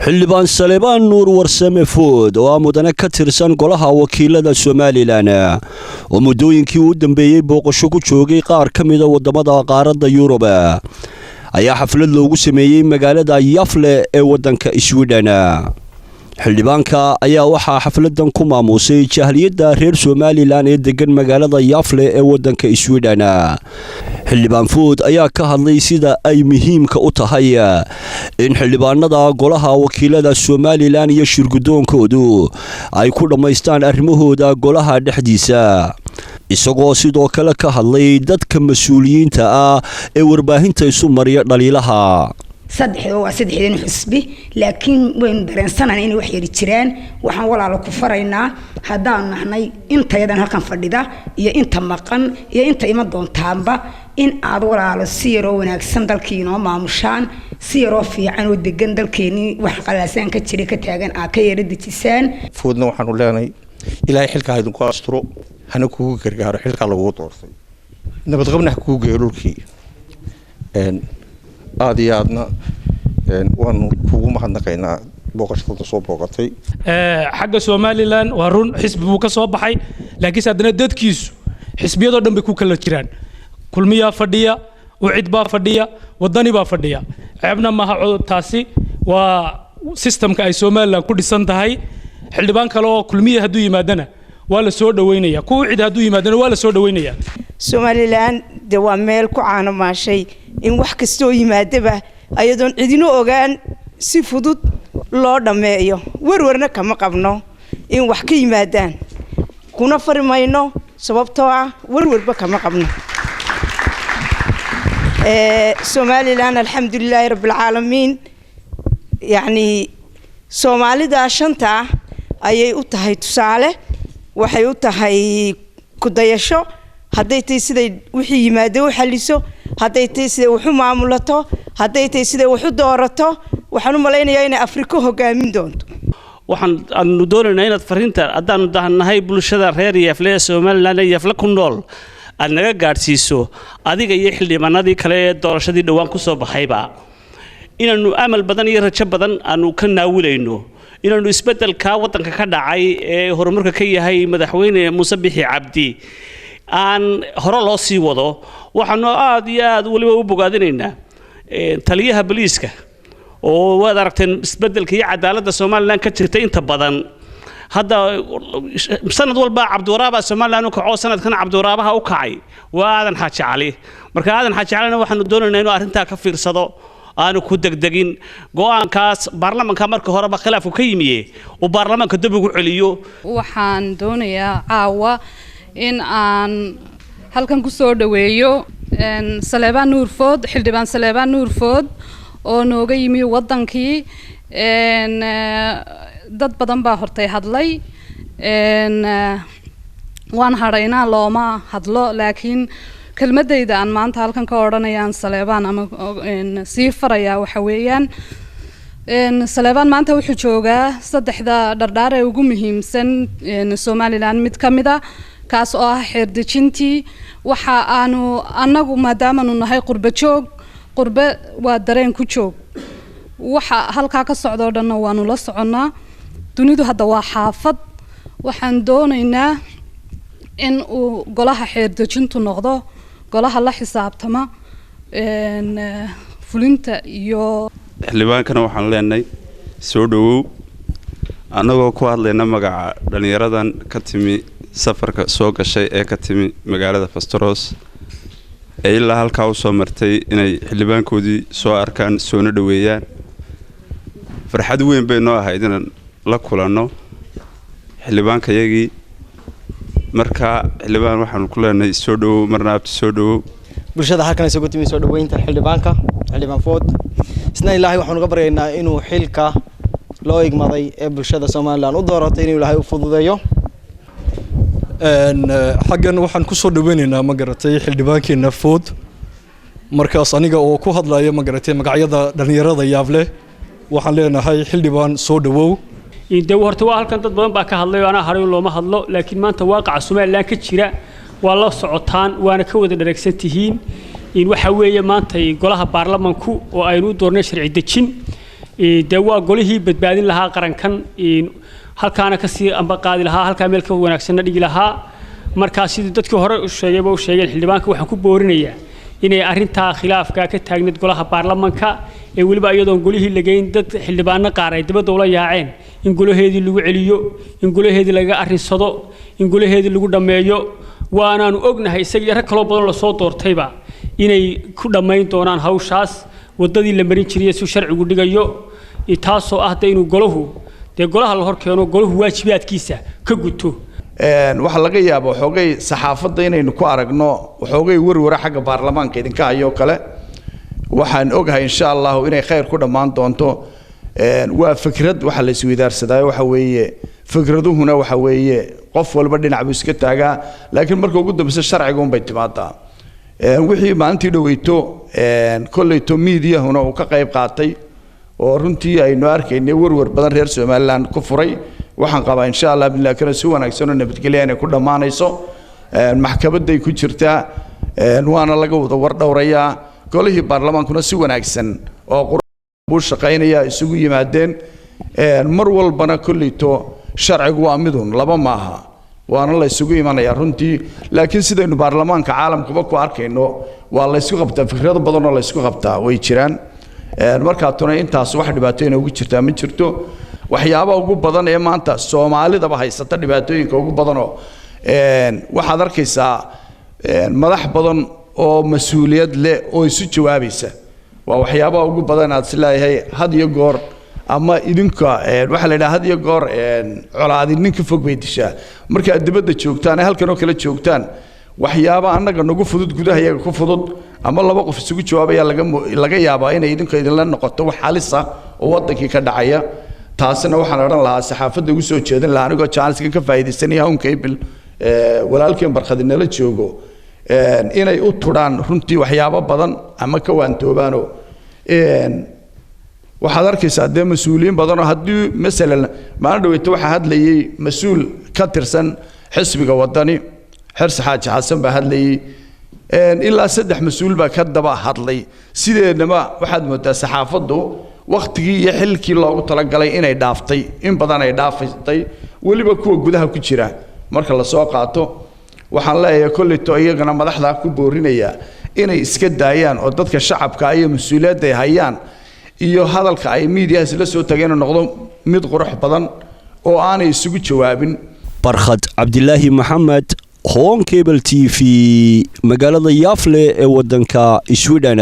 xildhibaan Salebaan Nuur Warsame Food oo mudane ka tirsan golaha wakiilada Somaliland oo muddooyinkii u dambeeyay booqasho ku joogay qaar ka mid ah wadamada qaaradda Yurub ayaa xaflad loogu sameeyay magaalada Yafle ee wadanka Sweden. xildhibaanka ayaa waxaa xafladan ku maamusay jahliyada reer Somaliland ee degan magaalada Yafle ee wadanka Sweden. xildhibaan Food ayaa ka hadlay sida ay muhiimka u tahay in xildhibaanada golaha wakiilada Somaliland iyo shirgudoonkoodu ay ku dhameystaan arrimahooda golaha dhexdiisa, isagoo sidoo kale ka hadlay dadka mas'uuliyiinta ah ee warbaahinta isu mariya dhaliilaha. saddexdeen xisbi laakiin weyn dareensanaan in wax yar jiraan. waxaan walaalo ku faraynaa hadaan nahnay intayadan halkan fadhida iyo inta maqan iyo inta ima doontaanba in aad walaalo si yaro wanaagsan dalkiina maamushaan, si yaro fiican oo degan dalkeeni wax qalaasan ka jira ka taagan aad ka yara dejisaan. Foodna waxaan u leenahay ilaahay xilka idin ku asturo hana kugu gargaaro xilka lagu doortay nabad qabna kugu geerulkii aadna waanu kugu mahadnaqaynaa booqashada soo booqatay. xagga Somaliland waa run xisbi buu ka soo baxay, laakiin haddana dadkiisu xisbiyada dhan bay ku kala jiraan. kulmiya fadhiya, wicid baa fadhiya, wadani baa fadhiya. ceebna maaha taasi waa systemka ay Somaliland ku dhisan tahay. xildhibaan kale oo kulmiya hadduu yimaadana waa la soo dhaweynaya, ku wicid hadduu yimaadana waa la soo dhaweynaya. Somaliland de waa meel ku caano maashay in wax kasta oo yimaadaba ayadoon cidina ogaan si fudud loo dhameeyo. warwarna kama qabno in wax ka yimaadaan kuna farimayno sababtoo ah warwarba kama qabno. Somaliland alxamdulilaahi rabbil caalamiin, yani Soomaalida shanta ayay u tahay tusaale, waxay u tahay ku dayasho. hadday tahay siday wixii yimaado u xaliso, hadday tahay siday wax u maamulato, hadday tahay siday wax u doorato, waxaan u maleynayaa inay Afrika hogaamin doonto. waxaan doonaynaa inaad fariinta haddaan dahanahay bulshada reer Yafle Somaliland ee Yafle ku nool aad naga gaarsiiso adiga iyo xildhibaanadii kale ee doorashadii dhawaan ku soo baxayba, inaanu amal badan iyo rajo badan aanu ka naawilayno inaanu isbedelka wadanka ka dhacay ee horumarka ka yahay madaxweyne Muuse Bixi Cabdi aan hore loo sii wado. waxaanu aad iyo aad waliba u bogaadinaynaa taliyaha booliiska oo waad aragteen isbedelka iyo cadaaladda Somaliland ka jirta inta badan. hadda sanad walba Cabduraaba Somaliland u kaco, sanadkan Cabduraabaha u kacay waa Aadan Xaaji Cali. marka Aadan Xaaji Calina waxaanu doonaynaa inuu arrinta ka fiirsado, aanu ku degdegin go'aankaas baarlamaanka marka horeba khilaafku ka yimiye oo baarlamaanka dib ugu celiyo. waxaan doonayaa caawa in aan halkan ku soo dhaweeyo Salebaan Nuur Food, xildhibaan Salebaan Nuur Food oo nooga yimi wadankii. dad badan baa hortay hadlay, waan haraynaa looma hadlo, laakiin kelmadayda aan maanta halkan ka odhanayaan Salebaan ama sii farayaa waxa weeyaan Salebaan maanta wuxuu joogaa saddexda dhardhaar ee ugu muhiimsan Somaliland mid ka mid ah, kaas oo ah xeer dejintii. waxa aanu anagu maadaama nahay qurba joog, qurba waa dareen ku joog. waxa halka ka socdo dhanna waanu la soconaa. dunidu hadda waa xaafad. waxaan doonaynaa in uu golaha xeer dejintu noqdo golaha la xisaabtama fulinta iyo xildhibaankana waxaan leenahay soo dhawow anagoo ku hadlayna magaca dhalinyaradan ka timi safarka soo gashay ee ka timi magaalada Fastaros ee ilaa halka u soo martay inay xildhibaankoodii soo arkaan soona dhaweeyaan. farxad weyn bay noo ahayd inaan la kulanno xildhibaankayagii. marka xildhibaan waxaan ku leenahay soo dhawow, marna abti soo dhawow. bulshada halkan ay soo timi soo dhaweynta xildhibaanka xildhibaan Food. isna ilaahay waxaan uga baryaynaa inuu xilka loo igmaday ee bulshada Somaliland u dooratay inuu ilaahay u fududeeyo. xaggan waxaan ku soo dhaweynaynaa magaratay xildhibaankeena Food. markaas aniga oo ku hadlaya magaratay magacyada dhalinyarada Yafle waxaan leenahay xildhibaan soo dhawow. de horta waa halkan dad badan baa ka hadlay ana haray looma hadlo, laakiin maanta waaqaca Somaliland ka jira waa la socotaan waana ka wada dhareegsan tihiin in waxa weeye maanta golaha baarlamaanku oo aynu doornay sharci dejin dee waa golihii badbaadin lahaa qarankan halkaana kasii amba qaadi lahaa halkaa meel ka wanaagsanna dhigi lahaa markaa sidii dadkii hore u sheegeen xildhibaanka waxaan ku boorinayaa inay arrintaa khilaafka ka taagneed golaha baarlamaanka ee weliba iyadoon golihii lageyn dad xildhibaano qaar ay dibadda ula yaaceen in golaheedii lagu celiyo in golaheedii laga arrinsado in golaheedii lagu dhammeeyo waanaanu ognahay isaga rag kaloo badan la soo doortayba inay ku dhammayn doonaan hawshaas wadadii la marin jiray si sharcigu dhigayo taasoo ah inuu golahu dee golaha la hor keeno golahu waajibaadkiisa ka guto waxa laga yaabo xoogay saxaafadda inaynu ku aragno xoogay warwara xagga baarlamaanka idinka hayo kale waxaan ogahay insha Allah inay khayr ku dhamaan doonto waa fikrad waxa la isweydaarsaday waxa weeye fikraduhuna waxa weeye qof walba dhinac buu iska taagaa laakiin marka ugu dambaysa sharciga un bay timaadaa wixii maalintii dhaweyto kollayto media-huna uu ka qayb qaatay oo runtii aynu arkaynay warwar badan reer Soomaaliland ku furay waxaan qabaa insha Allah billaah kana si wanaagsan oo nabadgelyo inay ku dhamaanayso maxkamaday ku jirtaa waana laga wada war dhowrayaa golihii baarlamaankuna si wanaagsan oo qurbu shaqaynaya isugu yimaadeen mar walbana kollayto sharcigu waa midun laba maaha waana la isugu imanaya runtii laakiin sidaynu baarlamaanka caalamkuba ku arkayno waa la isku qabtaa fikrado badan oo la isku qabtaa way jiraan marka tuna intaas wax dhibaatooyin ugu jirtaa ma jirto waxyaabo ugu badan ee maanta Soomaalidaba haysata dhibaatooyinka ugu badan oo waxaad arkaysaa madax badan oo mas'uuliyad leh oo isu jawaabaysa waa waxyaabo ugu badan aad isleeyahay had iyo goor ama idinka waxa la yiraahdaa had iyo goor colaadi ninka fog bay dishaa marka dibadda joogtaan halkan oo kala joogtaan waxyaabo annaga nagu fudud gudaha iyaga ku fudud ama laba qof isugu jawaabaya laga yaabaa inay idinka idinla noqoto wax halis ah oo wadankii ka dhacaya taasina waxaan oran lahaa saxaafadda ugu soo jeedin lahaa anigoo chance ka faa'iideysanaya un kaybil walaalkeen barkhadinala joogo inay u turaan runtii waxyaabo badan ama ka waantoobaano waxaad arkaysaa dee mas'uuliyiin badan oo haddii masalan maalin dhaweyto waxa hadlayay mas'uul ka tirsan xisbiga wadani xirsi xaaji xasan baa hadlayay ilaa 3 mas'uul baa ka daba hadlay sideedaba waxaad moodaa saxaafaddu waqtigii iyo xilkii loogu talagalay inay dhaaftay in badan ay dhaaftay waliba kuwa gudaha ku jira marka la soo qaato waxaan leeyahay kolleeto iyagana madaxda ku boorinaya inay iska daayaan oo dadka shacabka ay mas'uuliyad ay hayaan iyo hadalka ay media la soo tageen noqdo mid qurux badan oo aanay isugu jawaabin barkhad cabdilaahi maxamed Home Cable TV magaalada Yafle ee wadanka Sweden